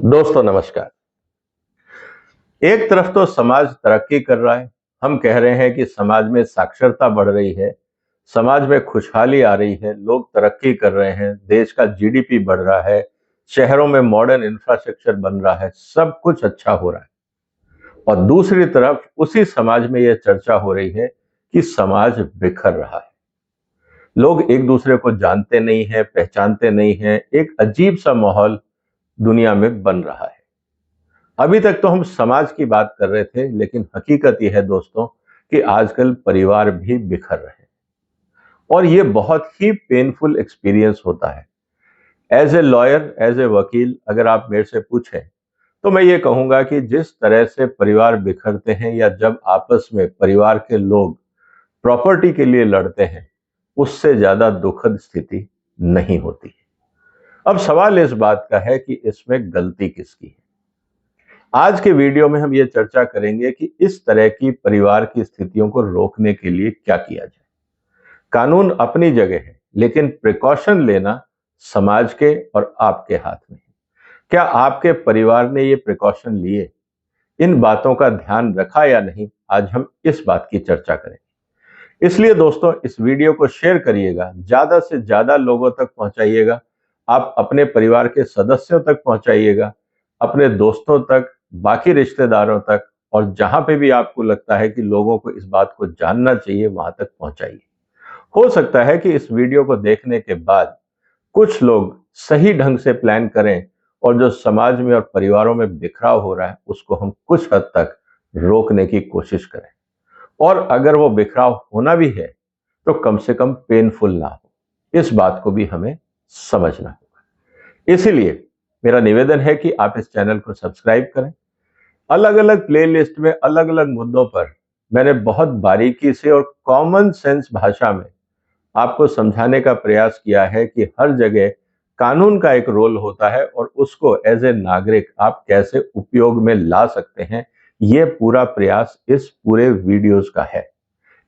दोस्तों नमस्कार। एक तरफ तो समाज तरक्की कर रहा है। हम कह रहे हैं कि समाज में साक्षरता बढ़ रही है, समाज में खुशहाली आ रही है, लोग तरक्की कर रहे हैं, देश का जीडीपी बढ़ रहा है, शहरों में मॉडर्न इंफ्रास्ट्रक्चर बन रहा है, सब कुछ अच्छा हो रहा है। और दूसरी तरफ उसी समाज में यह चर्चा हो रही है कि समाज बिखर रहा है। लोग एक दूसरे को जानते नहीं हैं, पहचानते नहीं हैं, एक अजीब सा माहौल दुनिया में बन रहा है। अभी तक तो हम समाज की बात कर रहे थे, लेकिन हकीकत यह है दोस्तों कि आजकल परिवार भी बिखर रहे हैं और ये बहुत ही पेनफुल एक्सपीरियंस होता है। As a lawyer, as a वकील, अगर आप मेरे से पूछें तो मैं ये कहूंगा कि जिस तरह से परिवार बिखरते हैं या जब आपस में परिवार के लोग प्रॉपर्टी के लिए लड़ते हैं, उससे ज्यादा दुखद स्थिति नहीं होती। अब सवाल इस बात का है कि इसमें गलती किसकी है। आज के वीडियो में हम ये चर्चा करेंगे कि इस तरह की परिवार की स्थितियों को रोकने के लिए क्या किया जाए। कानून अपनी जगह है, लेकिन प्रिकॉशन लेना समाज के और आपके हाथ में है। क्या आपके परिवार ने ये प्रिकॉशन लिए, इन बातों का ध्यान रखा या नहीं, आज हम इस बात की चर्चा करेंगे। इसलिए दोस्तों इस वीडियो को शेयर करिएगा, ज्यादा से ज्यादा लोगों तक पहुंचाइएगा। आप अपने परिवार के सदस्यों तक पहुंचाइएगा, अपने दोस्तों तक, बाकी रिश्तेदारों तक, और जहां पे भी आपको लगता है कि लोगों को इस बात को जानना चाहिए वहां तक पहुंचाइए। हो सकता है कि इस वीडियो को देखने के बाद कुछ लोग सही ढंग से प्लान करें और जो समाज में और परिवारों में बिखराव हो रहा है उसको हम कुछ हद तक रोकने की कोशिश करें। और अगर वो बिखराव होना भी है तो कम से कम पेनफुल ना हो, इस बात को भी हमें समझना होगा। इसीलिए मेरा निवेदन है कि आप इस चैनल को सब्सक्राइब करें। अलग अलग प्लेलिस्ट में अलग अलग मुद्दों पर मैंने बहुत बारीकी से और कॉमन सेंस भाषा में आपको समझाने का प्रयास किया है कि हर जगह कानून का एक रोल होता है और उसको एज ए नागरिक आप कैसे उपयोग में ला सकते हैं। ये पूरा प्रयास इस पूरे वीडियोस का है।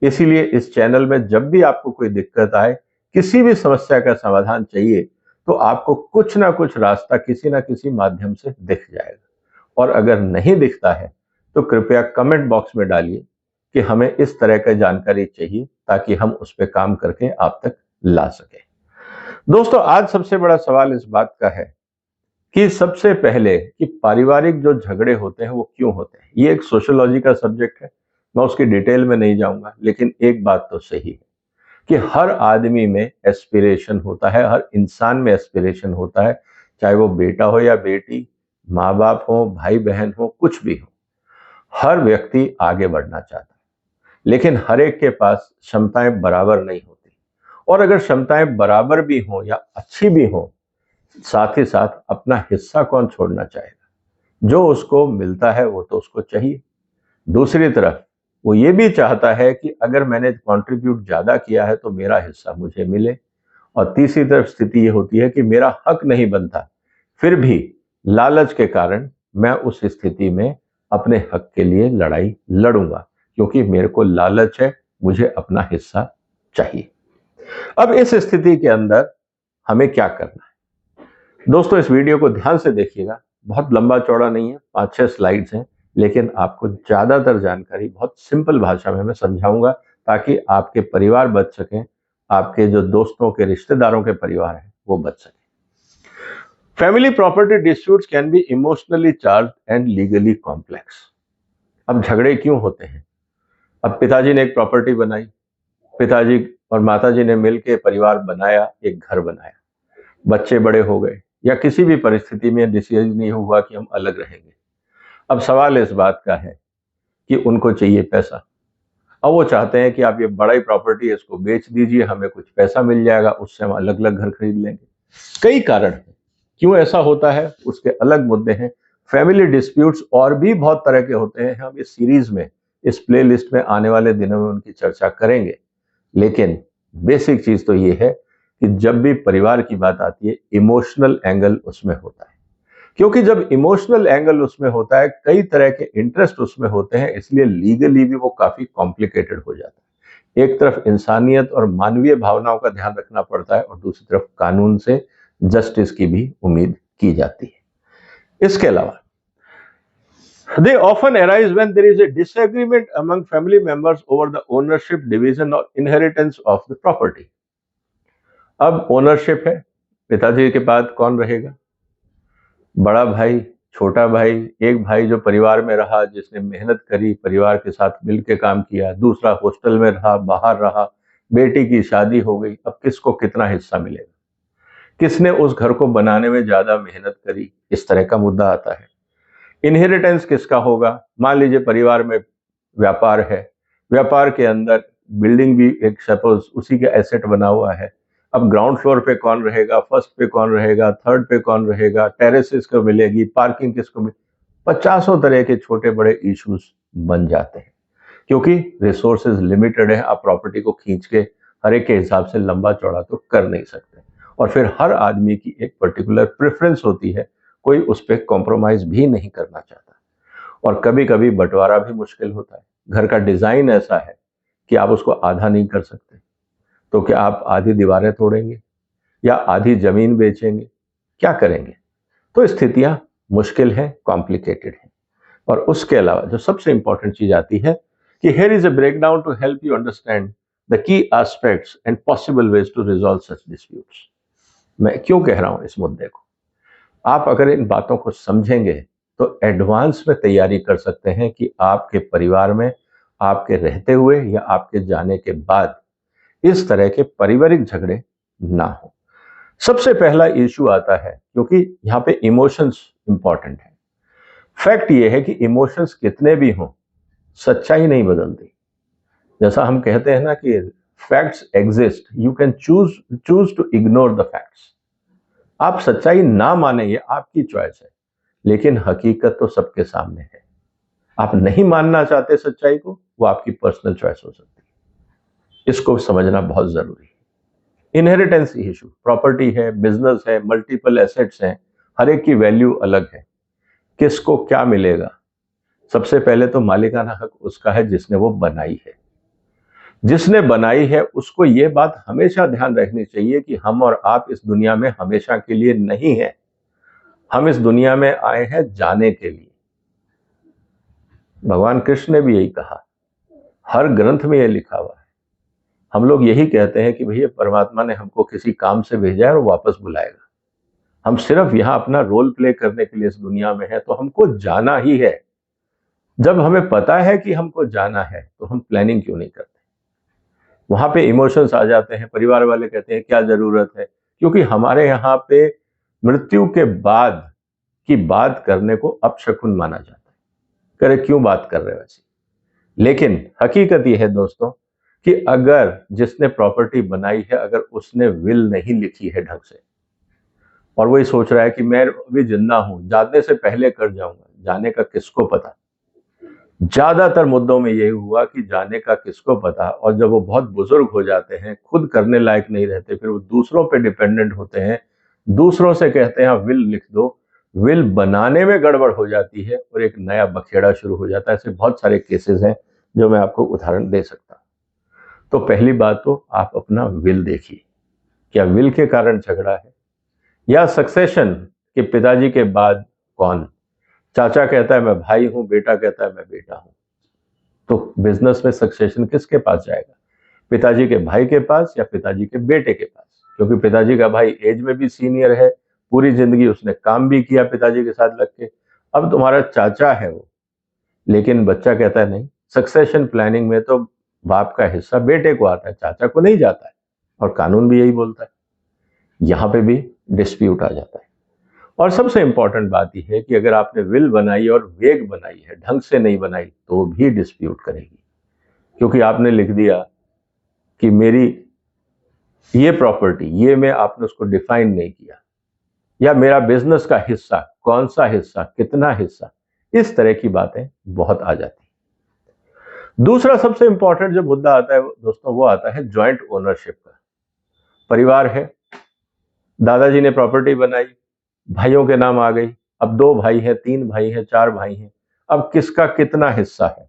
इसीलिए इस चैनल में जब भी आपको कोई दिक्कत आए, किसी भी समस्या का समाधान चाहिए, तो आपको कुछ ना कुछ रास्ता किसी ना किसी माध्यम से दिख जाएगा। और अगर नहीं दिखता है तो कृपया कमेंट बॉक्स में डालिए कि हमें इस तरह की जानकारी चाहिए, ताकि हम उस पर काम करके आप तक ला सके। दोस्तों आज सबसे बड़ा सवाल इस बात का है कि सबसे पहले कि पारिवारिक जो झगड़े होते हैं वो क्यों होते हैं। ये एक सोशियोलॉजी का सब्जेक्ट है, मैं उसकी डिटेल में नहीं जाऊंगा, लेकिन एक बात तो सही है कि हर आदमी में एस्पिरेशन होता है, हर इंसान में एस्पिरेशन होता है, चाहे वो बेटा हो या बेटी, माँ बाप हो, भाई बहन हो, कुछ भी हो। हर व्यक्ति आगे बढ़ना चाहता है, लेकिन हर एक के पास क्षमताएं बराबर नहीं होती। और अगर क्षमताएं बराबर भी हो या अच्छी भी हो, साथ ही साथ अपना हिस्सा कौन छोड़ना चाहेगा। जो उसको मिलता है वो तो उसको चाहिए। दूसरी तरफ वो ये भी चाहता है कि अगर मैंने कंट्रीब्यूट ज्यादा किया है तो मेरा हिस्सा मुझे मिले। और तीसरी तरफ स्थिति ये होती है कि मेरा हक नहीं बनता, फिर भी लालच के कारण मैं उस स्थिति में अपने हक के लिए लड़ाई लड़ूंगा, क्योंकि मेरे को लालच है, मुझे अपना हिस्सा चाहिए। अब इस स्थिति के अंदर हमें क्या करना है दोस्तों, इस वीडियो को ध्यान से देखिएगा। बहुत लंबा चौड़ा नहीं है, 5-6 स्लाइड्स हैं, लेकिन आपको ज्यादातर जानकारी बहुत सिंपल भाषा में मैं समझाऊंगा, ताकि आपके परिवार बच सकें, आपके जो दोस्तों के रिश्तेदारों के परिवार हैं वो बच सके। Family property disputes can be emotionally charge and legally complex. अब झगड़े क्यों होते हैं। अब पिताजी ने एक प्रॉपर्टी बनाई, पिताजी और माताजी ने मिलकर परिवार बनाया, एक घर बनाया, बच्चे बड़े हो गए या किसी भी परिस्थिति में डिसीजन नहीं हुआ कि हम अलग रहेंगे। अब सवाल इस बात का है कि उनको चाहिए पैसा। अब वो चाहते हैं कि आप ये बड़ा ही प्रॉपर्टी है, इसको बेच दीजिए, हमें कुछ पैसा मिल जाएगा, उससे हम अलग अलग घर खरीद लेंगे। कई कारण हैं क्यों ऐसा होता है, उसके अलग मुद्दे हैं। फैमिली डिस्प्यूट्स और भी बहुत तरह के होते हैं, हम इस सीरीज में, इस प्लेलिस्ट में आने वाले दिनों में उनकी चर्चा करेंगे। लेकिन बेसिक चीज तो ये है कि जब भी परिवार की बात आती है, इमोशनल एंगल उसमें होता है। क्योंकि जब इमोशनल एंगल उसमें होता है, कई तरह के इंटरेस्ट उसमें होते हैं, इसलिए लीगली भी वो काफी कॉम्प्लिकेटेड हो जाता है। एक तरफ इंसानियत और मानवीय भावनाओं का ध्यान रखना पड़ता है और दूसरी तरफ कानून से जस्टिस की भी उम्मीद की जाती है। इसके अलावा they often arise when there is a disagreement among family members over the ownership, division or inheritance of the property. अब ओनरशिप है, पिताजी के बाद कौन रहेगा? बड़ा भाई, छोटा भाई, एक भाई जो परिवार में रहा, जिसने मेहनत करी, परिवार के साथ मिलकर काम किया, दूसरा हॉस्टल में रहा, बाहर रहा, बेटी की शादी हो गई, अब किसको कितना हिस्सा मिलेगा? किसने उस घर को बनाने में ज्यादा मेहनत करी? इस तरह का मुद्दा आता है। इनहेरिटेंस किसका होगा? मान लीजिए परिवार में व्यापार है, व्यापार के अंदर बिल्डिंग भी एक सपोज उसी का एसेट बना हुआ है। अब ग्राउंड फ्लोर पे कौन रहेगा, फर्स्ट पे कौन रहेगा, थर्ड पे कौन रहेगा, टेरेसेस को मिलेगी, पार्किंग किसको मिले, 50 तरह के छोटे बड़े इश्यूज बन जाते हैं, क्योंकि रिसोर्सेज लिमिटेड है। आप प्रॉपर्टी को खींच के हर एक के हिसाब से लंबा चौड़ा तो कर नहीं सकते, और फिर हर आदमी की एक पर्टिकुलर प्रेफरेंस होती है, कोई उस पर कॉम्प्रोमाइज भी नहीं करना चाहता, और कभी कभी बंटवारा भी मुश्किल होता है। घर का डिजाइन ऐसा है कि आप उसको आधा नहीं कर सकते, तो क्या आप आधी दीवारें तोड़ेंगे या आधी जमीन बेचेंगे, क्या करेंगे? तो स्थितियां मुश्किल है, कॉम्प्लिकेटेड है। और उसके अलावा जो सबसे इंपॉर्टेंट चीज आती है कि here is a breakdown to help you understand the key aspects and possible ways to resolve such disputes. मैं क्यों कह रहा हूं इस मुद्दे को? आप अगर इन बातों को समझेंगे तो एडवांस में तैयारी कर सकते हैं कि आपके परिवार में आपके रहते हुए या आपके जाने के बाद इस तरह के पारिवारिक झगड़े ना हो। सबसे पहला इश्यू आता है, क्योंकि यहां पे इमोशंस इंपॉर्टेंट है। फैक्ट ये है कि इमोशंस कितने भी हों, सच्चाई नहीं बदलती। जैसा हम कहते हैं ना कि facts exist, you can choose to ignore the facts. आप सच्चाई ना माने, ये आपकी चॉइस है, लेकिन हकीकत तो सबके सामने है। आप नहीं मानना चाहते सच्चाई को, वो आपकी पर्सनल चॉइस हो सकती है। इसको समझना बहुत जरूरी है। इनहेरिटेंस इशू, प्रॉपर्टी है, बिजनेस है, मल्टीपल एसेट्स हैं, हर एक की वैल्यू अलग है, किसको क्या मिलेगा? सबसे पहले तो मालिकाना हक उसका है जिसने वो बनाई है। जिसने बनाई है उसको ये बात हमेशा ध्यान रखनी चाहिए कि हम और आप इस दुनिया में हमेशा के लिए नहीं है, हम इस दुनिया में आए हैं जाने के लिए। भगवान कृष्ण ने भी यही कहा, हर ग्रंथ में यह लिखा हुआ है। हम लोग यही कहते हैं कि भैया परमात्मा ने हमको किसी काम से भेजा है और वापस बुलाएगा। हम सिर्फ यहां अपना रोल प्ले करने के लिए इस दुनिया में है, तो हमको जाना ही है। जब हमें पता है कि हमको जाना है तो हम प्लानिंग क्यों नहीं करते? वहां पे इमोशंस आ जाते हैं, परिवार वाले कहते हैं क्या जरूरत है, क्योंकि हमारे यहाँ पे मृत्यु के बाद की बात करने को अपशकुन माना जाता है। करे क्यों बात कर रहे हो ऐसी? लेकिन हकीकत यह है दोस्तों कि अगर जिसने प्रॉपर्टी बनाई है, अगर उसने विल नहीं लिखी है ढंग से, और वही सोच रहा है कि मैं अभी जिंदा हूं, जाने से पहले कर जाऊंगा, जाने का किसको पता? ज्यादातर मुद्दों में यही हुआ कि जाने का किसको पता, और जब वो बहुत बुजुर्ग हो जाते हैं, खुद करने लायक नहीं रहते, फिर वो दूसरों पे डिपेंडेंट होते हैं, दूसरों से कहते हैं विल लिख दो, विल बनाने में गड़बड़ हो जाती है और एक नया बखेड़ा शुरू हो जाता है। ऐसे बहुत सारे केसेस हैं जो मैं आपको उदाहरण दे सकता हूं। तो पहली बात तो आप अपना विल देखिए, क्या विल के कारण झगड़ा है, या सक्सेशन के पिताजी के बाद कौन? चाचा कहता है मैं भाई हूं, बेटा कहता है मैं बेटा हूं, तो बिजनेस में सक्सेशन किसके पास जाएगा? पिताजी के भाई के पास या पिताजी के बेटे के पास? क्योंकि पिताजी का भाई एज में भी सीनियर है, पूरी जिंदगी उसने काम भी किया पिताजी के साथ लग के, अब तुम्हारा चाचा है वो। लेकिन बच्चा कहता है नहीं, सक्सेशन प्लानिंग में तो बाप का हिस्सा बेटे को आता है, चाचा को नहीं जाता है, और कानून भी यही बोलता है। यहां पे भी डिस्प्यूट आ जाता है। और सबसे इंपॉर्टेंट बात यह है कि अगर आपने विल बनाई और वेग बनाई है, ढंग से नहीं बनाई, तो भी डिस्प्यूट करेगी, क्योंकि आपने लिख दिया कि मेरी ये प्रॉपर्टी, ये मैं, आपने उसको डिफाइन नहीं किया, या मेरा बिजनेस का हिस्सा, कौन सा हिस्सा, कितना हिस्सा, इस तरह की बातें बहुत आ जाती। दूसरा सबसे इंपॉर्टेंट जो मुद्दा आता है दोस्तों, वो आता है जॉइंट ओनरशिप का। परिवार है, दादाजी ने प्रॉपर्टी बनाई, भाइयों के नाम आ गई, अब 2 भाई हैं, 3 भाई हैं, 4 भाई हैं, अब किसका कितना हिस्सा है?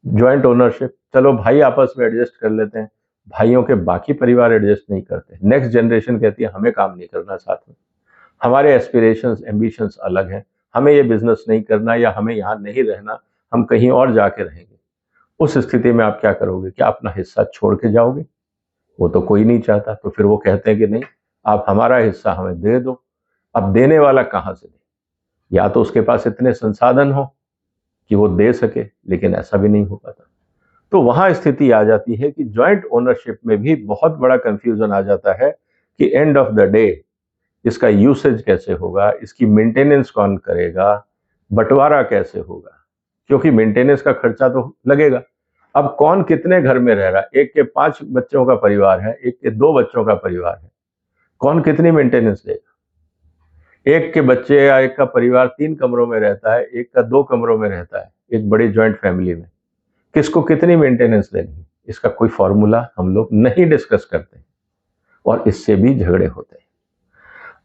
ज्वाइंट ओनरशिप, चलो भाई आपस में एडजस्ट कर लेते हैं, भाइयों के बाकी परिवार एडजस्ट नहीं करते, नेक्स्ट जनरेशन कहती है हमें काम नहीं करना साथ में, हमारे एस्पिरेशंस एम्बिशंस अलग हैं, हमें ये बिजनेस नहीं करना या हमें यहाँ नहीं रहना, हम कहीं और जाके रहेंगे। उस स्थिति में आप क्या करोगे? क्या अपना हिस्सा छोड़ के जाओगे? वो तो कोई नहीं चाहता। तो फिर वो कहते हैं कि नहीं, आप हमारा हिस्सा हमें दे दो। अब देने वाला कहाँ से दे? या तो उसके पास इतने संसाधन हो कि वो दे सके, लेकिन ऐसा भी नहीं हो पाता। तो वहां स्थिति आ जाती है कि जॉइंट ओनरशिप में भी बहुत बड़ा कंफ्यूजन आ जाता है कि एंड ऑफ द डे इसका यूसेज कैसे होगा, इसकी मेंटेनेंस कौन करेगा, बंटवारा कैसे होगा, क्योंकि मेंटेनेंस का खर्चा तो लगेगा। अब कौन कितने घर में रह रहा है? एक के 5 बच्चों का परिवार है, एक के 2 बच्चों का परिवार है, कौन कितनी मेंटेनेंस देगा? एक के बच्चे या एक का परिवार 3 कमरों में रहता है, एक का 2 कमरों में रहता है, एक बड़ी जॉइंट फैमिली में, किसको कितनी मेंटेनेंस देनी है? इसका कोई फॉर्मूला हम लोग नहीं डिस्कस करते और इससे भी झगड़े होते हैं।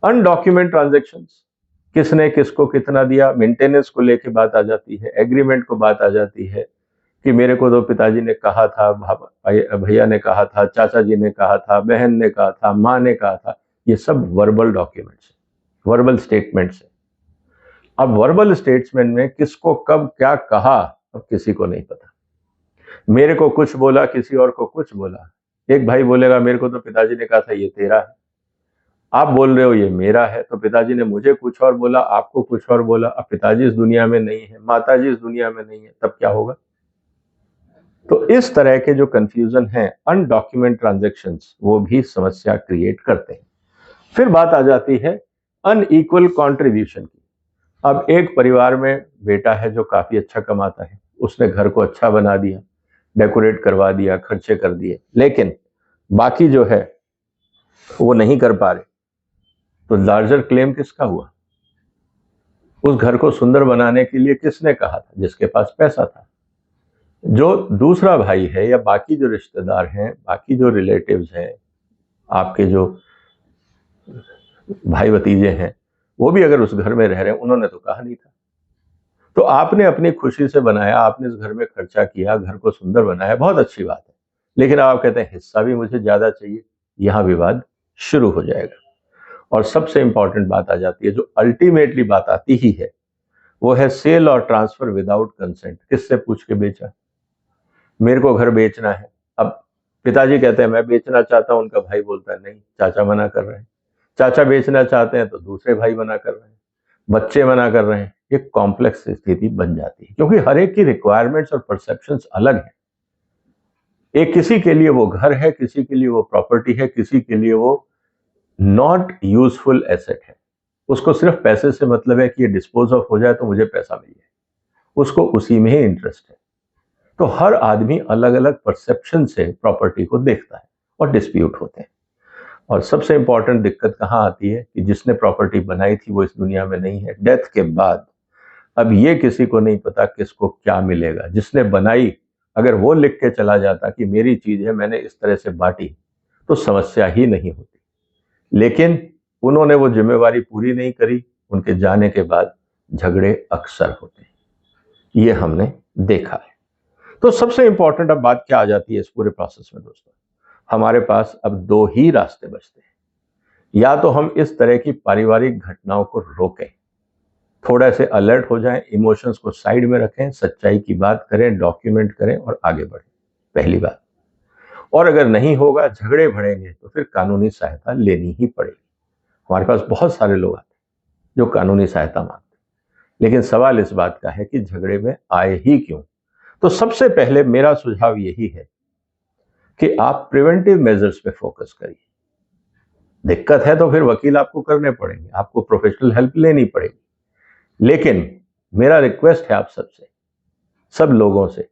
अनडॉक्यूमेंट ट्रांजैक्शंस, किसने किसको कितना दिया, मेंटेनेंस को लेके बात आ जाती है, एग्रीमेंट को बात आ जाती है कि मेरे को तो पिताजी ने कहा था, भैया ने कहा था, चाचा जी ने कहा था, बहन ने कहा था, माँ ने कहा था। ये सब वर्बल डॉक्यूमेंट्स है, वर्बल स्टेटमेंट्स है। अब वर्बल स्टेटमेंट में किसको कब क्या कहा, अब किसी को नहीं पता। मेरे को कुछ बोला, किसी और को कुछ बोला। एक भाई बोलेगा मेरे को तो पिताजी ने कहा था ये तेरा है, आप बोल रहे हो ये मेरा है। तो पिताजी ने मुझे कुछ और बोला, आपको कुछ और बोला। अब पिताजी इस दुनिया में नहीं है, माताजी इस दुनिया में नहीं है, तब क्या होगा? तो इस तरह के जो कंफ्यूजन है, अनडॉक्यूमेंट ट्रांजैक्शंस, वो भी समस्या क्रिएट करते हैं। फिर बात आ जाती है अनइक्वल कंट्रीब्यूशन की। अब एक परिवार में बेटा है जो काफी अच्छा कमाता है, उसने घर को अच्छा बना दिया, डेकोरेट करवा दिया, खर्चे कर दिए, लेकिन बाकी जो है वो नहीं कर पा रहे। तो लार्जर क्लेम किसका हुआ? उस घर को सुंदर बनाने के लिए किसने कहा था? जिसके पास पैसा था। जो दूसरा भाई है या बाकी जो रिश्तेदार हैं, बाकी जो रिलेटिव्स हैं, आपके जो भाई भतीजे हैं, वो भी अगर उस घर में रह रहे हैं, उन्होंने तो कहा नहीं था। तो आपने अपनी खुशी से बनाया, आपने इस घर में खर्चा किया, घर को सुंदर बनाया, बहुत अच्छी बात है, लेकिन आप कहते हैं हिस्सा भी मुझे ज्यादा चाहिए। यहां विवाद शुरू हो जाएगा। और सबसे इंपॉर्टेंट बात आ जाती है, जो अल्टीमेटली बात आती ही है, वो है सेल और ट्रांसफर विदाउट कंसेंट। किससे पूछ के बेचा? मेरे को घर बेचना है। अब पिताजी कहते हैं मैं बेचना चाहता हूं, उनका भाई बोलता है नहीं, चाचा मना कर रहे हैं। चाचा बेचना चाहते हैं तो दूसरे भाई मना कर रहे हैं, बच्चे मना कर रहे हैं। एक कॉम्प्लेक्स स्थिति बन जाती है, क्योंकि हर एक की रिक्वायरमेंट्स और परसेप्शंस अलग है। एक किसी के लिए वो घर है, किसी के लिए वो प्रॉपर्टी है, किसी के लिए वो नॉट यूजफुल एसेट है। उसको सिर्फ पैसे से मतलब है कि ये डिस्पोज ऑफ हो जाए तो मुझे पैसा मिल जाए, उसको उसी में ही इंटरेस्ट है। तो हर आदमी अलग अलग परसेप्शन से प्रॉपर्टी को देखता है और डिस्प्यूट होते हैं। और सबसे इंपॉर्टेंट दिक्कत कहाँ आती है कि जिसने प्रॉपर्टी बनाई थी वो इस दुनिया में नहीं है, डेथ के बाद अब ये किसी को नहीं पता किसको क्या मिलेगा। जिसने बनाई, अगर वो लिख के चला जाता कि मेरी चीज है, मैंने इस तरह से बांटी, तो समस्या ही नहीं होती। लेकिन उन्होंने वो जिम्मेवारी पूरी नहीं करी, उनके जाने के बाद झगड़े अक्सर होते हैं, ये हमने देखा है। तो सबसे इंपॉर्टेंट अब बात क्या आ जाती है इस पूरे प्रोसेस में दोस्तों, हमारे पास अब दो ही रास्ते बचते हैं। या तो हम इस तरह की पारिवारिक घटनाओं को रोकें, थोड़ा से अलर्ट हो जाएं, इमोशंस को साइड में रखें, सच्चाई की बात करें, डॉक्यूमेंट करें और आगे बढ़ें, पहली बात। और अगर नहीं होगा, झगड़े बढ़ेंगे, तो फिर कानूनी सहायता लेनी ही पड़ेगी। हमारे पास बहुत सारे लोग आते हैं जो कानूनी सहायता मांगते हैं, लेकिन सवाल इस बात का है कि झगड़े में आए ही क्यों। तो सबसे पहले मेरा सुझाव यही है कि आप प्रिवेंटिव मेजर्स पे फोकस करिए। दिक्कत है तो फिर वकील आपको करने पड़ेंगे, आपको प्रोफेशनल हेल्प लेनी पड़ेगी। लेकिन मेरा रिक्वेस्ट है आप सबसे, सब लोगों से,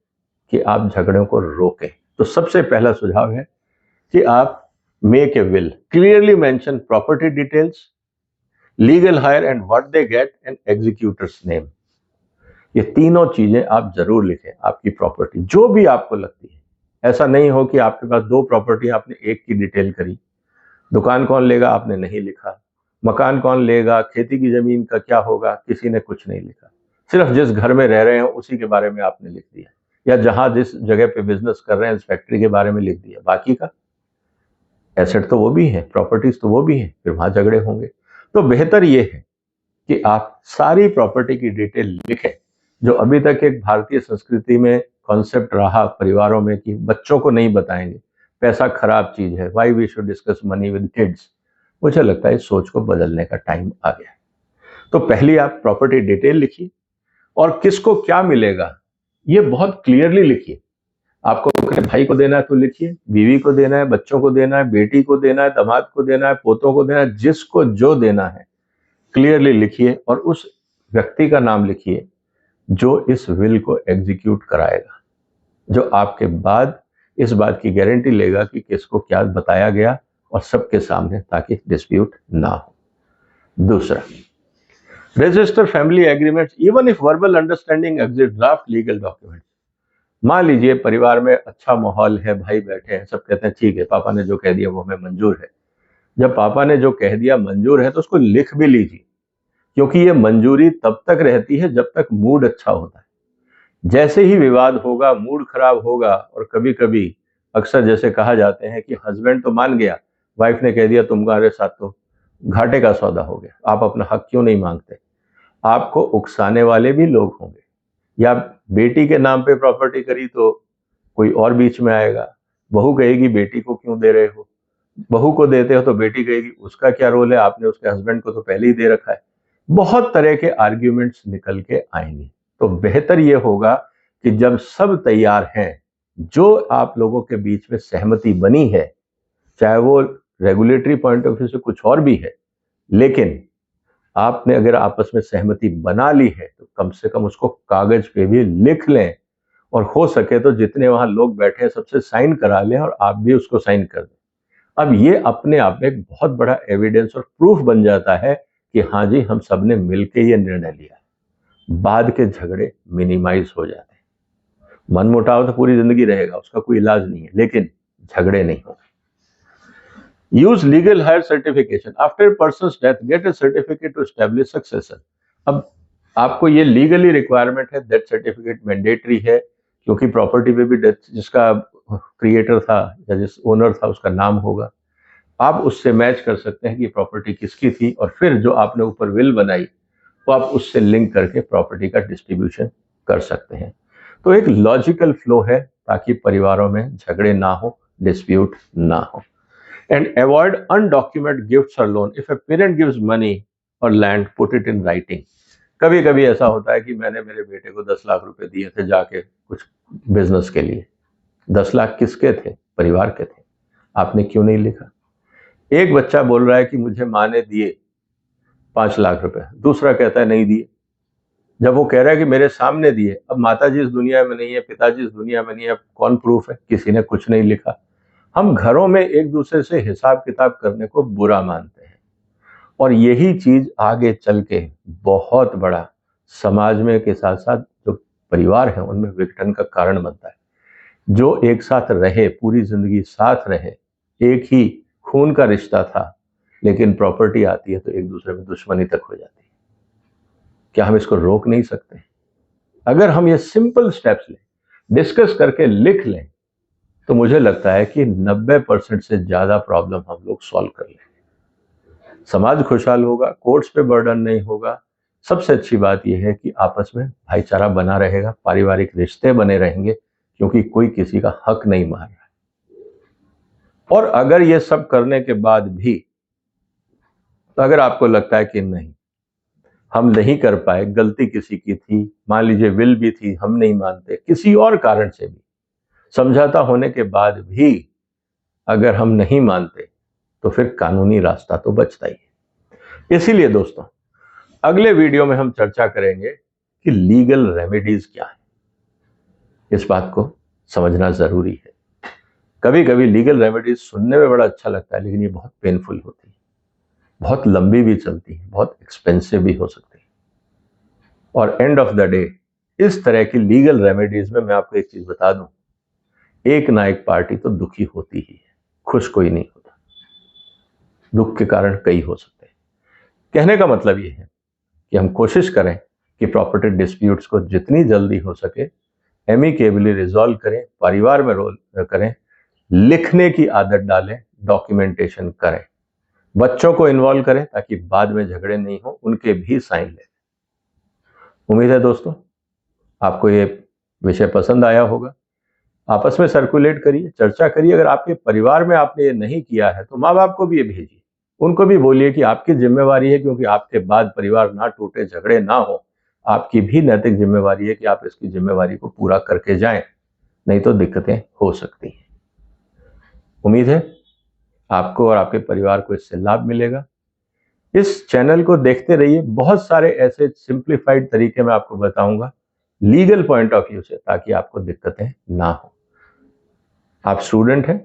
कि आप झगड़ों को रोकें। तो सबसे पहला सुझाव है कि आप make a will, clearly mention property details, legal higher and what they get and executors name. ये तीनों चीजें आप जरूर लिखें। आपकी प्रॉपर्टी जो भी आपको लगती है, ऐसा नहीं हो कि आपके पास 2 प्रॉपर्टी, आपने एक की डिटेल करी। दुकान कौन लेगा आपने नहीं लिखा, मकान कौन लेगा, खेती की जमीन का क्या होगा, किसी ने कुछ नहीं लिखा। सिर्फ जिस घर में रह रहे हैं उसी के बारे में आपने लिख दिया, या जहां जिस जगह पे बिजनेस कर रहे हैं उस फैक्ट्री के बारे में लिख दिया। बाकी का एसेट तो वो भी है, प्रॉपर्टीज तो वो भी है, फिर वहां झगड़े होंगे। तो बेहतर ये है कि आप सारी प्रॉपर्टी की डिटेल लिखें, जो अभी तक एक भारतीय संस्कृति में कॉन्सेप्ट रहा परिवारों में कि बच्चों को नहीं बताएंगे, पैसा खराब चीज है, why we should discuss money with kids. मुझे लगता है इस सोच को बदलने का टाइम आ गया। तो पहली आप प्रॉपर्टी डिटेल लिखिए और किसको क्या मिलेगा ये बहुत क्लियरली लिखिए। आपको अपने भाई को देना है तो लिखिए, बीवी को देना है, बच्चों को देना है, बेटी को देना है, दामाद को देना है, पोतों को देना है, जिसको जो देना है क्लियरली लिखिए और उस व्यक्ति का नाम लिखिए जो इस विल को एग्जीक्यूट कराएगा, जो आपके बाद इस बात की गारंटी लेगा कि किसको क्या बताया गया और सबके सामने, ताकि डिस्प्यूट ना हो। दूसरा, register family agreements even if verbal understanding exist, draft legal document. मान लीजिए परिवार में अच्छा माहौल है, भाई बैठे हैं, सब कहते हैं ठीक है पापा ने जो कह दिया वो हमें मंजूर है। जब पापा ने जो कह दिया मंजूर है तो उसको लिख भी लीजिए, क्योंकि ये मंजूरी तब तक रहती है जब तक मूड अच्छा होता है। जैसे ही विवाद होगा, मूड खराब होगा, और कभी कभी अक्सर जैसे कहा जाते हैं कि हस्बैंड तो मान गया, वाइफ ने कह दिया तुम्हारे साथ तो घाटे का सौदा हो गया, आप अपना हक क्यों नहीं मांगते। आपको उकसाने वाले भी लोग होंगे, या बेटी के नाम पे प्रॉपर्टी करी तो कोई और बीच में आएगा, बहू कहेगी बेटी को क्यों दे रहे हो, बहू को देते हो तो बेटी कहेगी उसका क्या रोल है, आपने उसके हस्बैंड को तो पहले ही दे रखा है। बहुत तरह के आर्ग्यूमेंट्स निकल के आएंगे। तो बेहतर ये होगा कि जब सब तैयार हैं, जो आप लोगों के बीच में सहमति बनी है, चाहे वो रेगुलेटरी पॉइंट ऑफ व्यू से कुछ और भी है, लेकिन आपने अगर आपस में सहमति बना ली है तो कम से कम उसको कागज पे भी लिख लें, और हो सके तो जितने वहां लोग बैठे हैं सबसे साइन करा लें और आप भी उसको साइन कर दें। अब ये अपने आप में एक बहुत बड़ा एविडेंस और प्रूफ बन जाता है कि हाँ जी हम सबने मिलकर ये निर्णय लिया। बाद के झगड़े मिनिमाइज हो जाते हैं। मनमुटाव तो पूरी जिंदगी रहेगा, उसका कोई इलाज नहीं है, लेकिन झगड़े नहीं होंगे। Use legal heir certification after person death, get a certificate to establish successor. अब आपको ये लीगली रिक्वायरमेंट है, डेथ सर्टिफिकेट मैंडेटरी है, क्योंकि प्रॉपर्टी पे भी डेथ जिसका क्रिएटर था या जिस ओनर था उसका नाम होगा। आप उससे मैच कर सकते हैं कि प्रॉपर्टी किसकी थी, और फिर जो आपने ऊपर विल बनाई वो आप उससे लिंक करके प्रॉपर्टी का डिस्ट्रीब्यूशन कर सकते हैं। तो एक लॉजिकल फ्लो है ताकि परिवारों में झगड़े ना हो, डिस्प्यूट ना हो। एंड अवॉइड अनडॉक्यूमेंटेड गिफ्ट्स और loan. If a parent gives money और land, put it in writing. कभी कभी ऐसा होता है कि मैंने मेरे बेटे को 10 लाख रुपए दिए थे जाके कुछ बिजनेस के लिए। 10 लाख किसके थे? परिवार के थे। आपने क्यों नहीं लिखा? एक बच्चा बोल रहा है कि मुझे माँ ने दिए 5 लाख रुपए, दूसरा कहता है नहीं दिए। जब वो कह रहा है कि मेरे सामने दिए, अब माता जी इस दुनिया में नहीं है, पिताजी इस दुनिया में नहीं है, अब कौन प्रूफ है? किसी ने कुछ नहीं लिखा। हम घरों में एक दूसरे से हिसाब किताब करने को बुरा मानते हैं, और यही चीज आगे चल के बहुत बड़ा समाज में के साथ साथ जो परिवार है उनमें विघटन का कारण बनता है। जो एक साथ रहे, पूरी जिंदगी साथ रहे, एक ही खून का रिश्ता था, लेकिन प्रॉपर्टी आती है तो एक दूसरे में दुश्मनी तक हो जाती है। क्या हम इसको रोक नहीं सकते? अगर हम ये सिंपल स्टेप्स लें, डिस्कस करके लिख लें, तो मुझे लगता है कि 90% से ज्यादा प्रॉब्लम हम लोग सॉल्व कर लेंगे। समाज खुशहाल होगा, कोर्ट्स पे बर्डन नहीं होगा। सबसे अच्छी बात यह है कि आपस में भाईचारा बना रहेगा, पारिवारिक रिश्ते बने रहेंगे, क्योंकि कोई किसी का हक नहीं मार रहा है। और अगर ये सब करने के बाद भी अगर आपको लगता है कि नहीं हम नहीं कर पाए, गलती किसी की थी, मान लीजिए विल भी थी, हम नहीं मानते, किसी और कारण से भी समझौता होने के बाद भी अगर हम नहीं मानते, तो फिर कानूनी रास्ता तो बचता ही है। इसीलिए दोस्तों अगले वीडियो में हम चर्चा करेंगे कि लीगल रेमेडीज क्या है। इस बात को समझना जरूरी है। कभी कभी लीगल रेमेडीज सुनने में बड़ा अच्छा लगता है, लेकिन ये बहुत पेनफुल होती है, बहुत लंबी भी चलती है, बहुत एक्सपेंसिव भी हो सकती है। और एंड ऑफ द डे इस तरह की लीगल रेमेडीज में मैं आपको एक चीज बता दूं, एक ना एक पार्टी तो दुखी होती ही है, खुश कोई नहीं होता। दुख के कारण कई हो सकते हैं। कहने का मतलब ये है कि हम कोशिश करें कि प्रॉपर्टी डिस्प्यूट्स को जितनी जल्दी हो सके एमिकेबली रिजॉल्व करें, परिवार में रोल करें, लिखने की आदत डालें, डॉक्यूमेंटेशन करें, बच्चों को इन्वॉल्व करें ताकि बाद में झगड़े नहीं हो, उनके भी साइन लें। उम्मीद है दोस्तों आपको ये विषय पसंद आया होगा। आपस में सर्कुलेट करिए, चर्चा करिए। अगर आपके परिवार में आपने ये नहीं किया है तो माँ बाप को भी ये भेजिए, उनको भी बोलिए कि आपकी जिम्मेवारी है, क्योंकि आपके बाद परिवार ना टूटे, झगड़े ना हो। आपकी भी नैतिक जिम्मेवारी है कि आप इसकी जिम्मेवारी को पूरा करके जाएं, नहीं तो दिक्कतें हो सकती हैं। उम्मीद है आपको और आपके परिवार को इससे लाभ मिलेगा। इस चैनल को देखते रहिए, बहुत सारे ऐसे सिंप्लीफाइड तरीके मैं आपको बताऊंगा लीगल पॉइंट ऑफ व्यू से, ताकि आपको दिक्कतें ना हो। आप स्टूडेंट हैं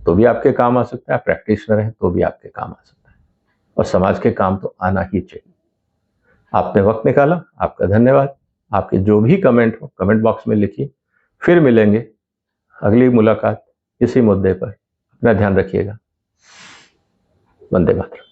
तो भी आपके काम आ सकता है, आप प्रैक्टिशनर हैं तो भी आपके काम आ सकता है, और समाज के काम तो आना ही चाहिए। आपने वक्त निकाला, आपका धन्यवाद। आपके जो भी कमेंट हो कमेंट बॉक्स में लिखिए। फिर मिलेंगे अगली मुलाकात इसी मुद्दे पर। अपना ध्यान रखिएगा। वंदे मातरम।